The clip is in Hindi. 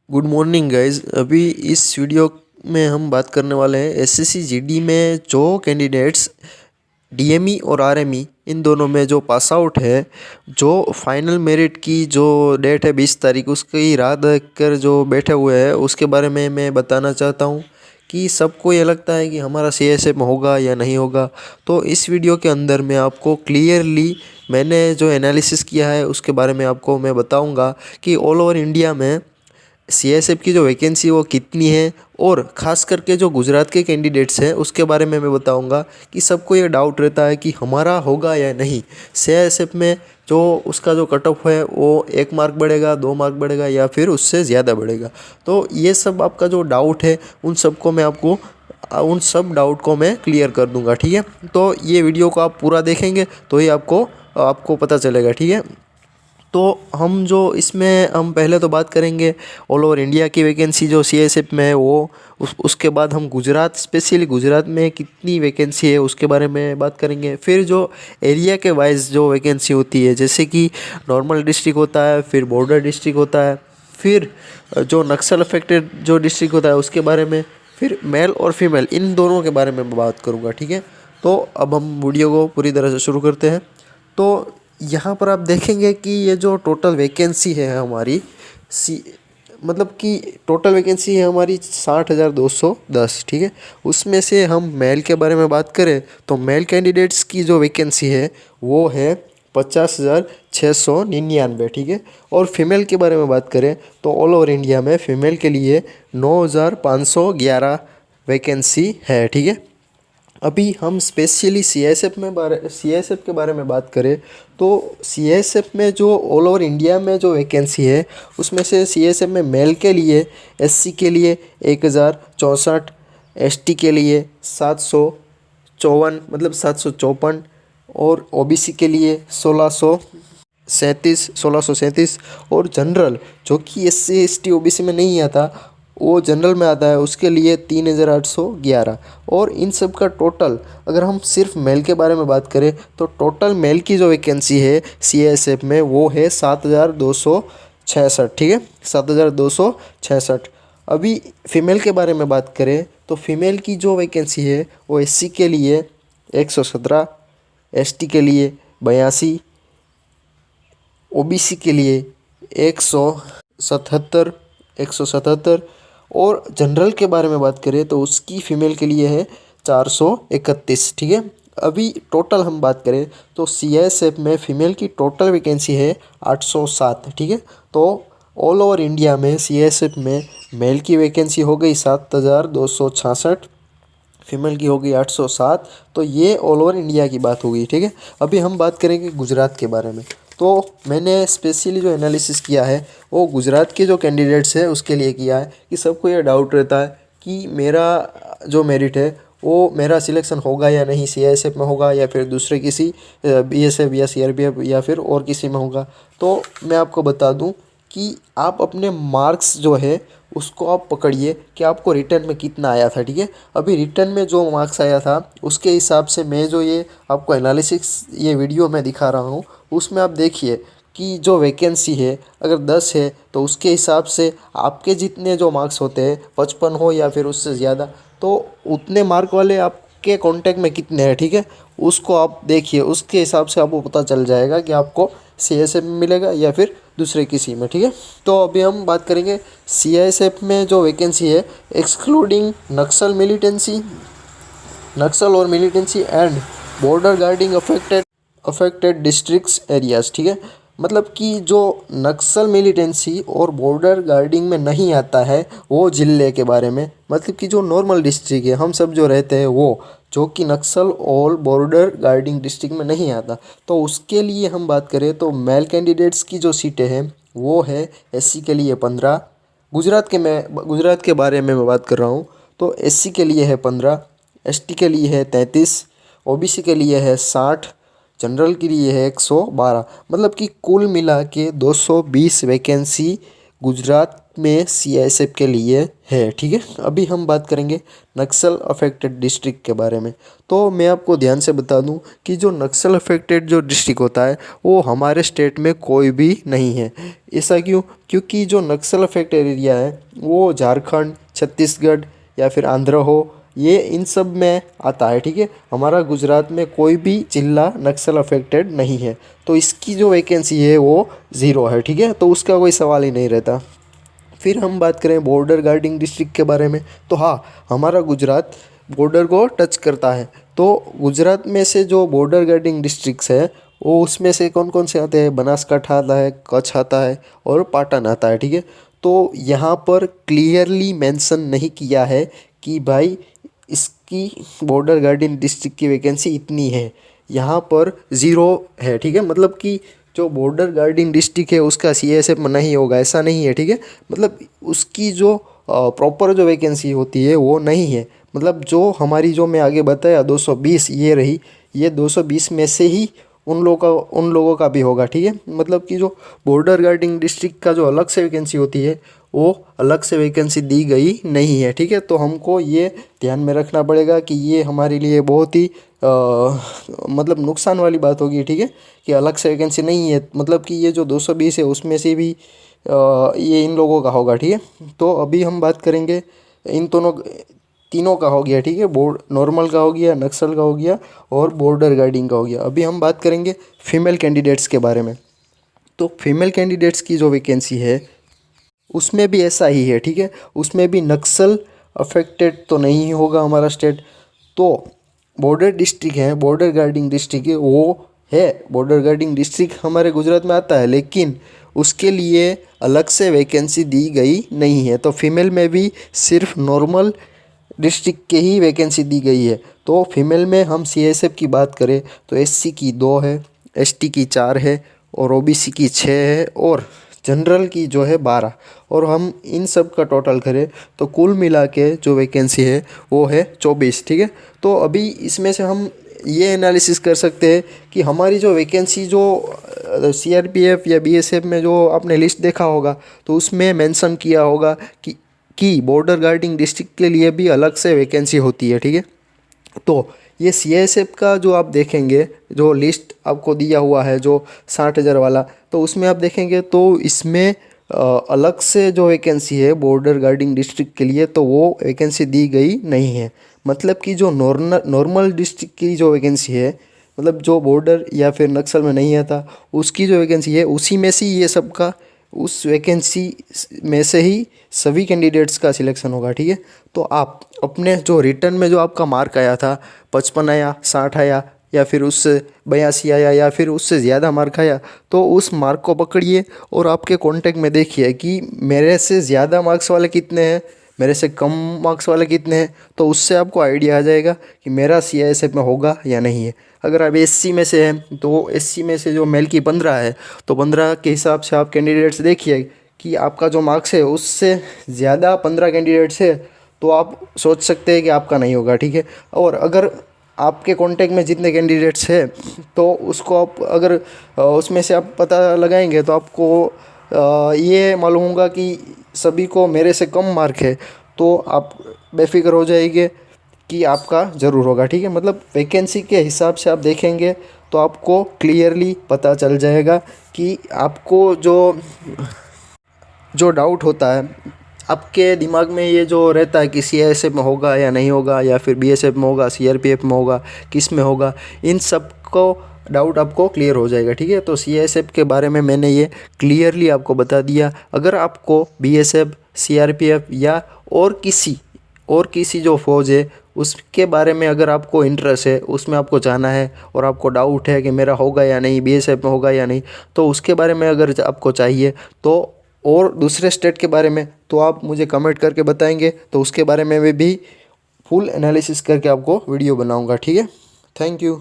Good morning guys. अभी इस वीडियो में हम बात करने वाले हैं एसएससी जीडी में जो कैंडिडेट्स डीएमई और आरएमई इन दोनों में जो पास आउट है, जो फाइनल मेरिट की जो डेट है 20 तारीख, उसकी राह देख कर जो बैठे हुए हैं उसके बारे में मैं बताना चाहता हूँ कि सबको ये लगता है कि हमारा सीएसएफ में होगा या नहीं होगा। तो इस वीडियो के अंदर मैं आपको क्लियरली मैंने जो एनालिसिस किया है उसके बारे में आपको मैं बताऊंगा कि ऑल ओवर इंडिया में सीएसएफ की जो वैकेंसी वो कितनी है, और ख़ास करके जो गुजरात के कैंडिडेट्स हैं उसके बारे में मैं बताऊंगा कि सबको ये डाउट रहता है कि हमारा होगा या नहीं सीएसएफ में। जो उसका जो कट ऑफ है वो 1 मार्क बढ़ेगा, 2 मार्क बढ़ेगा या फिर उससे ज़्यादा बढ़ेगा। तो ये सब आपका जो डाउट है उन सब डाउट को मैं क्लियर कर दूंगा, ठीक है। तो ये वीडियो को आप पूरा देखेंगे तो ही आपको आपको पता चलेगा, ठीक है। तो हम पहले तो बात करेंगे ऑल ओवर इंडिया की वैकेंसी जो सीएसएफ में है वो, उसके बाद हम गुजरात, स्पेशली गुजरात में कितनी वैकेंसी है उसके बारे में बात करेंगे। फिर जो एरिया के वाइज जो वैकेंसी होती है, जैसे कि नॉर्मल डिस्ट्रिक्ट होता है, फिर बॉर्डर डिस्ट्रिक्ट होता है, फिर जो नक्सल अफेक्टेड जो डिस्ट्रिक्ट होता है उसके बारे में, फिर मेल और फीमेल इन दोनों के बारे में बात करूँगा, ठीक है। तो अब हम वीडियो को पूरी तरह से शुरू करते हैं। तो यहाँ पर आप देखेंगे कि ये जो टोटल वैकेंसी है हमारी सी मतलब कि टोटल वैकेंसी है हमारी 60,210, ठीक है। उसमें से हम मेल के बारे में बात करें तो मेल कैंडिडेट्स की जो वैकेंसी है वो है 50,699, ठीक है। और फीमेल के बारे में बात करें तो ऑल ओवर इंडिया में फ़ीमेल के लिए 9,511 वैकेंसी है, ठीक है। अभी हम स्पेशली सीएसएफ के बारे में बात करें तो सीएसएफ में जो ऑल ओवर इंडिया में जो वैकेंसी है उसमें से सीएसएफ में मेल के लिए, एससी के लिए 1,064, एसटी के लिए 754 मतलब 754, और ओबीसी के लिए 1637, और जनरल जो कि एससी एसटी ओबीसी में नहीं आता वो जनरल में आता है उसके लिए 3,811। और इन सब का टोटल अगर हम सिर्फ मेल के बारे में बात करें तो टोटल मेल की जो वैकेंसी है सीएसएफ में वो है 7,266, ठीक है, 7,266। अभी फ़ीमेल के बारे में बात करें तो फीमेल की जो वैकेंसी है वो एससी के लिए 117, एसटी के लिए 82, ओबीसी के लिए 177, और जनरल के बारे में बात करें तो उसकी फ़ीमेल के लिए है 431, ठीक है। अभी टोटल हम बात करें तो सीएसएफ में फ़ीमेल की टोटल वैकेंसी है 807, ठीक है। तो ऑल ओवर इंडिया में सीएसएफ में मेल की वैकेंसी हो गई 7,266, फीमेल की हो गई 807। तो ये ऑल ओवर इंडिया की बात हो गई, ठीक है। अभी हम बात करेंगे गुजरात के बारे में। तो मैंने स्पेशली जो एनालिसिस किया है वो गुजरात के जो कैंडिडेट्स है उसके लिए किया है कि सबको ये डाउट रहता है कि मेरा जो मेरिट है वो मेरा सिलेक्शन होगा या नहीं, सीआईएसएफ में होगा या फिर दूसरे किसी बीएसएफ या सीआरपीएफ या फिर और किसी में होगा। तो मैं आपको बता दूं कि आप अपने मार्क्स जो है उसको आप पकड़िए कि आपको रिटर्न में कितना आया था, ठीक है। अभी रिटर्न में जो मार्क्स आया था उसके हिसाब से मैं जो ये आपको एनालिसिस ये वीडियो में दिखा रहा हूँ उसमें आप देखिए कि जो वैकेंसी है अगर 10 है तो उसके हिसाब से आपके जितने जो मार्क्स होते हैं 55 हो या फिर उससे ज़्यादा, तो उतने मार्क वाले आपके कांटेक्ट में कितने हैं, ठीक है। उसको आप देखिए, उसके हिसाब से आपको पता चल जाएगा कि आपको सीएसएफ में मिलेगा या फिर दूसरे किसी में, ठीक है। तो अभी हम बात करेंगे सीआईएसएफ में जो वैकेंसी है एक्सक्लूडिंग नक्सल और militancy and border guarding affected districts areas, ठीक है। मतलब कि जो नक्सल मिलिटेंसी और बॉर्डर गार्डिंग में नहीं आता है वो ज़िले के बारे में, मतलब कि जो नॉर्मल डिस्ट्रिक्ट है हम सब जो रहते हैं वो, जो कि नक्सल और बॉर्डर गार्डिंग डिस्ट्रिक्ट में नहीं आता, तो उसके लिए हम बात करें तो मेल कैंडिडेट्स की जो सीटें हैं वो है एससी के लिए 15, गुजरात के बारे में मैं बात कर रहा हूँ तो एससी के लिए है 15, एसटी के लिए है 33, ओबीसी के लिए है 60, जनरल के लिए है 112। मतलब कि कुल मिला के 220 वैकेंसी गुजरात में सीआईएसएफ के लिए है। ठीक है, अभी हम बात करेंगे नक्सल अफेक्टेड डिस्ट्रिक्ट के बारे में। तो मैं आपको ध्यान से बता दूं कि जो नक्सल अफेक्टेड जो डिस्ट्रिक्ट होता है वो हमारे स्टेट में कोई भी नहीं है। ऐसा क्यों? क्योंकि जो नक्सल अफेक्टेड एरिया है वो झारखंड, छत्तीसगढ़ या फिर आंध्र हो, ये इन सब में आता है। ठीक है, हमारा गुजरात में कोई भी जिला नक्सल अफेक्टेड नहीं है, तो इसकी जो वैकेंसी है वो 0 है। ठीक है, तो उसका कोई सवाल ही नहीं रहता। फिर हम बात करें बॉर्डर गार्डिंग डिस्ट्रिक्ट के बारे में, तो हाँ, हमारा गुजरात बॉर्डर को टच करता है। तो गुजरात में से जो बॉर्डर गार्डिंग डिस्ट्रिक्ट्स है वो उसमें से कौन कौन से आते हैं? बनासकाठा आता है, कच्छ आता है और पाटन आता है। ठीक है, तो यहाँ पर क्लियरली मेंशन नहीं किया है कि भाई इसकी बॉर्डर गार्डिंग डिस्ट्रिक्ट की वैकेंसी इतनी है, यहाँ पर 0 है। ठीक है, मतलब कि जो बॉर्डर गार्डिंग डिस्ट्रिक्ट है उसका सीएसएफ में नहीं होगा, ऐसा नहीं है। ठीक है, मतलब उसकी जो प्रॉपर जो वैकेंसी होती है वो नहीं है। मतलब जो हमारी जो मैं आगे बताया 220 ये रही, ये 220 में से ही उन लोगों का भी होगा। ठीक है, मतलब कि जो बॉर्डर गार्डिंग डिस्ट्रिक्ट का जो अलग से वैकेंसी होती है वो अलग से वैकेंसी दी गई नहीं है। ठीक है, तो हमको ये ध्यान में रखना पड़ेगा कि ये हमारे लिए बहुत ही मतलब नुकसान वाली बात होगी। ठीक है, कि अलग से वैकेंसी नहीं है, मतलब कि ये जो 220 है उसमें से भी ये इन लोगों का होगा। ठीक है, तो अभी हम बात करेंगे इन तीनों का हो गया। ठीक है, बोर्ड नॉर्मल का हो गया, नक्सल का हो गया और बॉर्डर गार्डिंग का हो गया। अभी हम बात करेंगे फीमेल कैंडिडेट्स के बारे में। तो फीमेल कैंडिडेट्स की जो वैकेंसी है उसमें भी ऐसा ही है। ठीक है, उसमें भी नक्सल अफेक्टेड तो नहीं होगा हमारा स्टेट। तो बॉर्डर डिस्ट्रिक्ट है, बॉर्डर गार्डिंग डिस्ट्रिक्ट है, वो है बॉर्डर गार्डिंग डिस्ट्रिक्ट हमारे गुजरात में आता है, लेकिन उसके लिए अलग से वैकेंसी दी गई नहीं है। तो फीमेल में भी सिर्फ नॉर्मल डिस्ट्रिक्ट के ही वैकेंसी दी गई है। तो फीमेल में हम सीएसएफ की बात करें तो एससी की 2 है, एसटी की 4 है और ओबीसी की 6 है और जनरल की जो है 12। और हम इन सब का टोटल करें तो कुल मिला के जो वैकेंसी है वो है 24। ठीक है, तो अभी इसमें से हम ये एनालिसिस कर सकते हैं कि हमारी जो वैकेंसी जो सीआरपीएफ या बीएसएफ में जो आपने लिस्ट देखा होगा तो उसमें मेंशन किया होगा कि बॉर्डर गार्डिंग डिस्ट्रिक्ट के लिए भी अलग से वैकेंसी होती है। ठीक है, तो ये सीएसएफ का जो आप देखेंगे जो लिस्ट आपको दिया हुआ है जो 60,000 वाला, तो उसमें आप देखेंगे तो इसमें अलग से जो वैकेंसी है बॉर्डर गार्डिंग डिस्ट्रिक्ट के लिए तो वो वैकेंसी दी गई नहीं है। मतलब कि जो नॉर्मल डिस्ट्रिक्ट की जो वैकेंसी है, मतलब जो बॉर्डर या फिर नक्सल में नहीं आता उसकी जो वैकेंसी है उसी में से ये सब का उस वैकेंसी में से ही सभी कैंडिडेट्स का सिलेक्शन होगा। ठीक है, तो आप अपने जो रिटर्न में जो आपका मार्क आया था 55 आया, 60 आया या फिर उससे 82 आया या फिर उससे ज़्यादा मार्क आया, तो उस मार्क को पकड़िए और आपके कॉन्टैक्ट में देखिए कि मेरे से ज़्यादा मार्क्स वाले कितने हैं, मेरे से कम मार्क्स वाले कितने हैं, तो उससे आपको आइडिया आ जाएगा कि मेरा सीआईएसएफ में होगा या नहीं है। अगर आप एससी में से हैं तो एससी में से जो मेल की 15 है तो 15 के हिसाब से आप कैंडिडेट्स देखिए कि आपका जो मार्क्स है उससे ज़्यादा 15 कैंडिडेट्स है तो आप सोच सकते हैं कि आपका नहीं होगा। ठीक है, और अगर आपके कांटेक्ट में जितने कैंडिडेट्स हैं तो उसको आप अगर उसमें से आप पता लगाएंगे तो आपको ये मालूम होगा कि सभी को मेरे से कम मार्क है, तो आप बेफिक्र हो जाएंगे कि आपका ज़रूर होगा। ठीक है, मतलब वैकेंसी के हिसाब से आप देखेंगे तो आपको क्लियरली पता चल जाएगा कि आपको जो डाउट होता है आपके दिमाग में ये जो रहता है कि सीआईएसएफ में होगा या नहीं होगा या फिर बीएसएफ में होगा, सीआरपीएफ में होगा, किस में होगा, इन सब को डाउट आपको क्लियर हो जाएगा। ठीक है, तो सीआईएसएफ के बारे में मैंने ये क्लियरली आपको बता दिया। अगर आपको बीएसएफ, सीआरपीएफ या और किसी जो फौज है उसके बारे में अगर आपको इंटरेस्ट है, उसमें आपको जाना है और आपको डाउट है कि मेरा होगा या नहीं, बीएसएफ में होगा या नहीं, तो उसके बारे में अगर आपको चाहिए तो और दूसरे स्टेट के बारे में तो आप मुझे कमेंट करके बताएंगे, तो उसके बारे में मैं भी फुल एनालिसिस करके आपको वीडियो बनाऊंगा। ठीक है, थैंक यू।